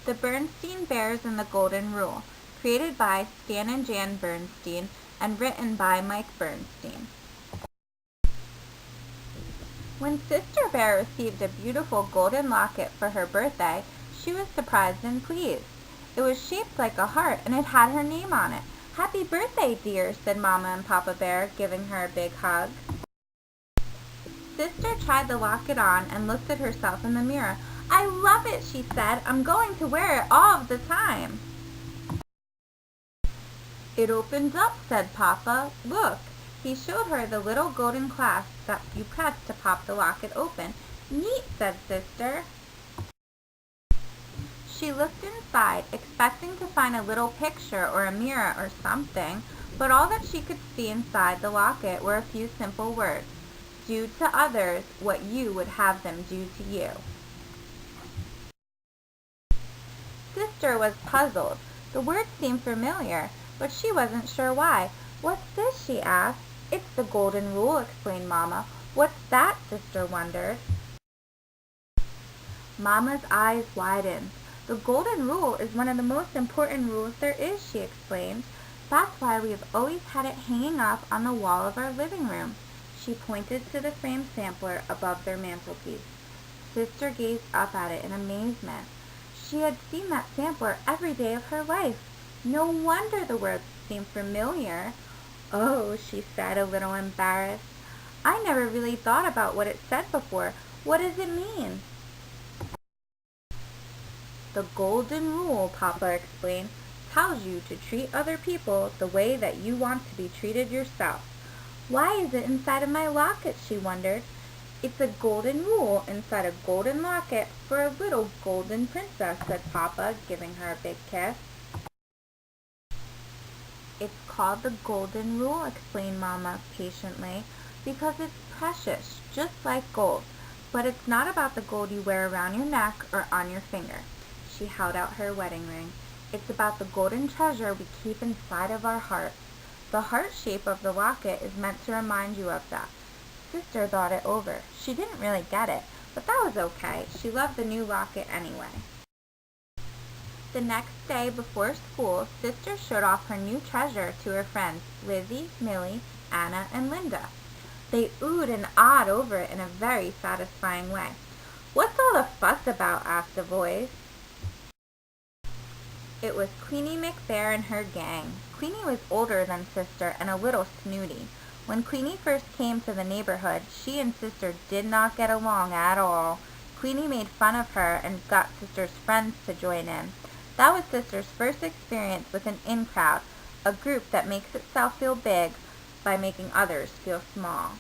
The Bernstein Bears and the Golden Rule, created by Stan and Jan Bernstein and written by Mike Bernstein. When Sister Bear received a beautiful golden locket for her birthday, she was surprised and pleased. It was shaped like a heart, and it had her name on it. "Happy birthday, dear," said Mama and Papa Bear, giving her a big hug. Sister tried the locket on and looked at herself in the mirror. "I love it," she said. "I'm going to wear it all of the time." "It opens up," said Papa. "Look." He showed her the little golden clasp that you press to pop the locket open. "Neat," said Sister. She looked inside, expecting to find a little picture or a mirror or something, but all that she could see inside the locket were a few simple words. "Do to others what you would have them do to you." Sister was puzzled. The words seemed familiar, but she wasn't sure why. "What's this?" she asked. "It's the Golden Rule," explained Mama. "What's that?" Sister wondered. Mama's eyes widened. "The Golden Rule is one of the most important rules there is," she explained. "That's why we have always had it hanging up on the wall of our living room." She pointed to the framed sampler above their mantelpiece. Sister gazed up at it in amazement. She had seen that sampler every day of her life. No wonder the words seemed familiar. "Oh," she said, a little embarrassed. "I never really thought about what it said before. What does it mean?" "The Golden Rule," Papa explained, "tells you to treat other people the way that you want to be treated yourself." "Why is it inside of my locket?" she wondered. "It's a golden rule inside a golden locket for a little golden princess," said Papa, giving her a big kiss. "It's called the Golden Rule," explained Mama patiently, "because it's precious, just like gold. But it's not about the gold you wear around your neck or on your finger." She held out her wedding ring. "It's about the golden treasure we keep inside of our hearts. The heart shape of the locket is meant to remind you of that." Sister thought it over. She didn't really get it, but that was okay. She loved the new locket anyway. The next day before school, Sister showed off her new treasure to her friends, Lizzie, Millie, Anna, and Linda. They oohed and ahed over it in a very satisfying way. "What's all the fuss about?" asked a voice. It was Queenie McBear and her gang. Queenie was older than Sister and a little snooty. When Queenie first came to the neighborhood, she and Sister did not get along at all. Queenie made fun of her and got Sister's friends to join in. That was Sister's first experience with an in-crowd, a group that makes itself feel big by making others feel small.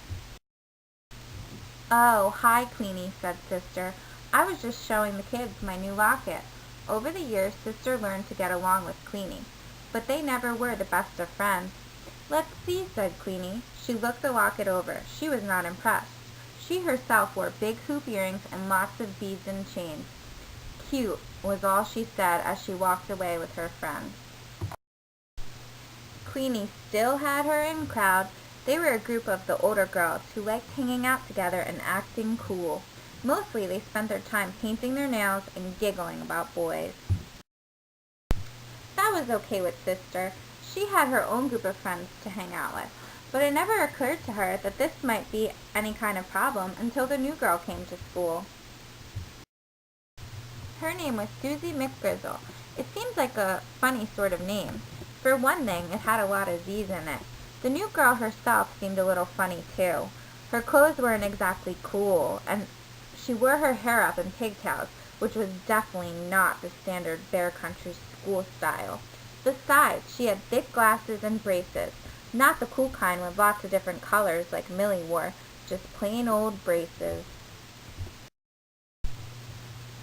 "Oh, hi, Queenie," said Sister. "I was just showing the kids my new locket." Over the years, Sister learned to get along with Queenie, but they never were the best of friends. "Let's see," said Queenie. She looked the locket over. She was not impressed. She herself wore big hoop earrings and lots of beads and chains. "Cute," was all she said as she walked away with her friends. Queenie still had her in crowd. They were a group of the older girls who liked hanging out together and acting cool. Mostly they spent their time painting their nails and giggling about boys. That was okay with Sister. She had her own group of friends to hang out with, but it never occurred to her that this might be any kind of problem until the new girl came to school. Her name was Susie McGrizzle. It seems like a funny sort of name. For one thing, it had a lot of Z's in it. The new girl herself seemed a little funny too. Her clothes weren't exactly cool, and she wore her hair up in pigtails, which was definitely not the standard Bear Country school style. Besides, she had thick glasses and braces, not the cool kind with lots of different colors like Millie wore, just plain old braces.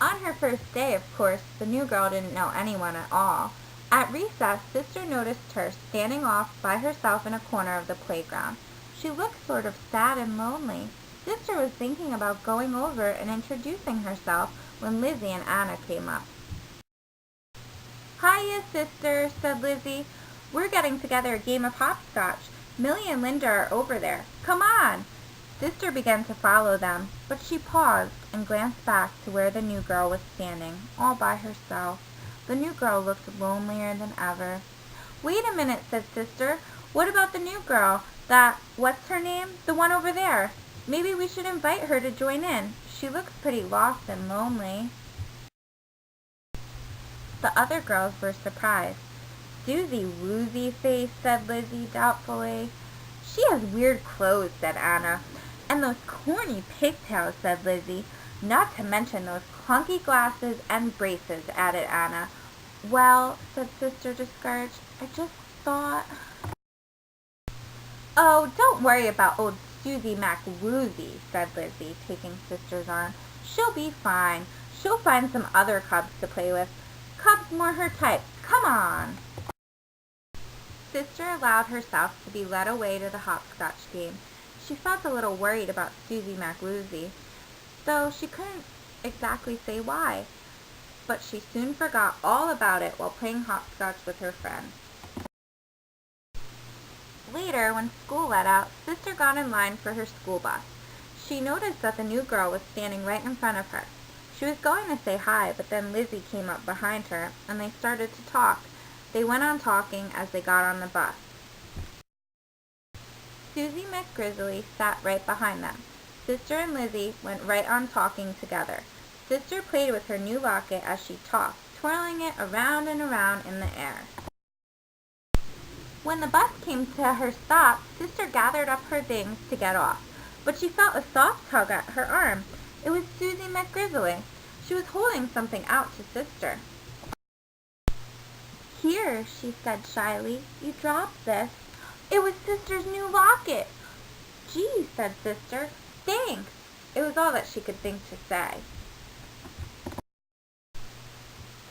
On her first day, of course, the new girl didn't know anyone at all. At recess, Sister noticed her standing off by herself in a corner of the playground. She looked sort of sad and lonely. Sister was thinking about going over and introducing herself when Lizzie and Anna came up. "Hiya, Sister," said Lizzie. "We're getting together a game of hopscotch. Millie and Linda are over there. Come on." Sister began to follow them, but she paused and glanced back to where the new girl was standing, all by herself. The new girl looked lonelier than ever. "Wait a minute," said Sister. "What about the new girl? What's her name? The one over there. Maybe we should invite her to join in. She looks pretty lost and lonely." The other girls were surprised. "Susie Woozy Face," said Lizzie doubtfully. "She has weird clothes," said Anna. "And those corny pigtails," said Lizzie. "Not to mention those clunky glasses and braces," added Anna. "Well," said Sister, discouraged, "I just thought—" "Oh, don't worry about old Susie MacWoozy," said Lizzie, taking Sister's arm. "She'll be fine. She'll find some other cubs to play with. Cubs more her type. Come on." Sister allowed herself to be led away to the hopscotch game. She felt a little worried about Susie MacWoozy, though she couldn't exactly say why. But she soon forgot all about it while playing hopscotch with her friends. Later, when school let out, Sister got in line for her school bus. She noticed that the new girl was standing right in front of her. She was going to say hi, but then Lizzie came up behind her, and they started to talk. They went on talking as they got on the bus. Susie McGrizzly sat right behind them. Sister and Lizzie went right on talking together. Sister played with her new locket as she talked, twirling it around and around in the air. When the bus came to her stop, Sister gathered up her things to get off, but she felt a soft tug at her arm. It was Susie McGrizzly. She was holding something out to Sister. "Here," she said shyly. "You dropped this." It was Sister's new locket. "Gee," said Sister. "Thanks." It was all that she could think to say.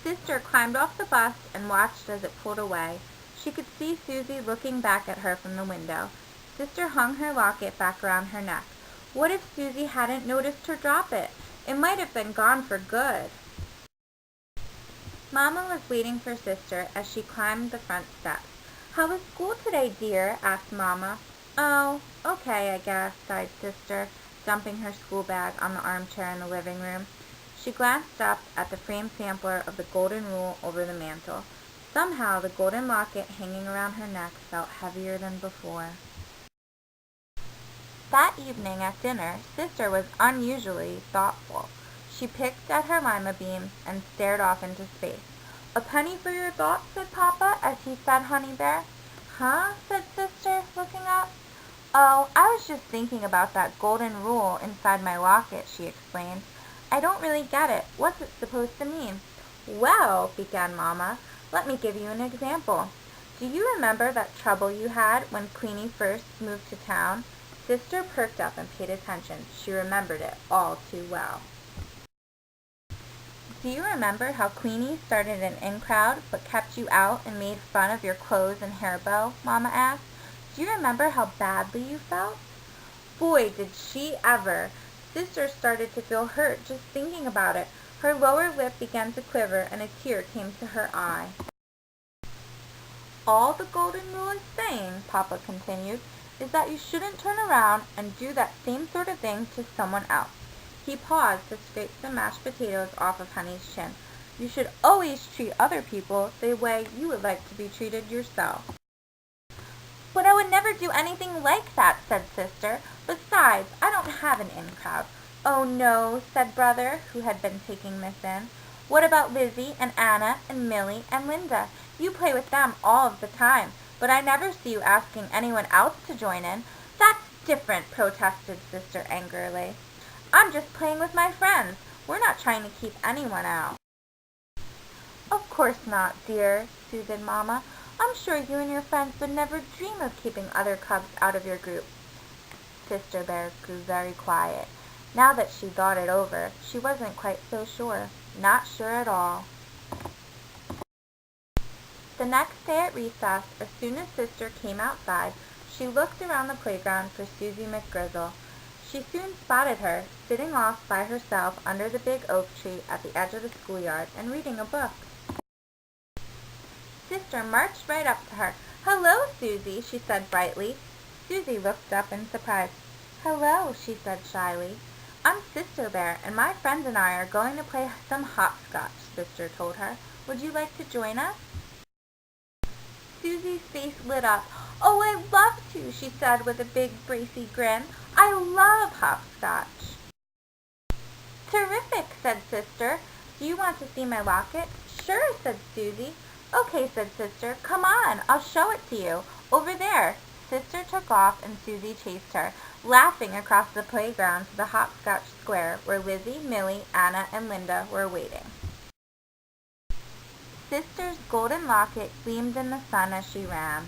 Sister climbed off the bus and watched as it pulled away. She could see Susie looking back at her from the window. Sister hung her locket back around her neck. What if Susie hadn't noticed her drop it? It might have been gone for good. Mama was waiting for Sister as she climbed the front steps. "How was school today, dear?" asked Mama. "Oh, okay, I guess," sighed Sister, dumping her school bag on the armchair in the living room. She glanced up at the framed sampler of the Golden Rule over the mantel. Somehow the golden locket hanging around her neck felt heavier than before. That evening at dinner, Sister was unusually thoughtful. She picked at her lima beans and stared off into space. "A penny for your thoughts," said Papa as he fed Honey Bear. "Huh?" said Sister, looking up. "Oh, I was just thinking about that golden rule inside my locket," she explained. "I don't really get it. What's it supposed to mean?" "Well," began Mama, "let me give you an example. Do you remember that trouble you had when Queenie first moved to town?" Sister perked up and paid attention. She remembered it all too well. "Do you remember how Queenie started an in-crowd but kept you out and made fun of your clothes and hair bow?" Mama asked. "Do you remember how badly you felt?" Boy, did she ever! Sister started to feel hurt just thinking about it. Her lower lip began to quiver and a tear came to her eye. "All the Golden Rule is saying," Papa continued, "is that you shouldn't turn around and do that same sort of thing to someone else." He paused to scrape some mashed potatoes off of Honey's chin. "You should always treat other people the way you would like to be treated yourself." "But I would never do anything like that," said Sister. "Besides, I don't have an in-crowd." "Oh, no," said Brother, who had been taking this in. "What about Lizzie and Anna and Millie and Linda? You play with them all of the time, but I never see you asking anyone else to join in." "That's different," protested Sister angrily. "I'm just playing with my friends. We're not trying to keep anyone out." "Of course not, dear," soothed Mama. "I'm sure you and your friends would never dream of keeping other cubs out of your group." Sister Bear grew very quiet. Now that she thought it over, she wasn't quite so sure. Not sure at all. The next day at recess, as soon as Sister came outside, she looked around the playground for Susie McGrizzle. She soon spotted her, sitting off by herself under the big oak tree at the edge of the schoolyard and reading a book. Sister marched right up to her. "Hello, Susie," she said brightly. Susie looked up in surprise. "Hello," she said shyly. I'm Sister Bear, and my friends and I are going to play some hopscotch, Sister told her. Would you like to join us? Susie's face lit up. Oh, I'd love to, she said with a big, bracy grin. I love hopscotch. Terrific, said Sister. Do you want to see my locket? Sure, said Susie. Okay, said Sister. Come on, I'll show it to you. Over there. Sister took off and Susie chased her, laughing across the playground to the hopscotch square where Lizzie, Millie, Anna, and Linda were waiting. Sister's golden locket gleamed in the sun as she ran.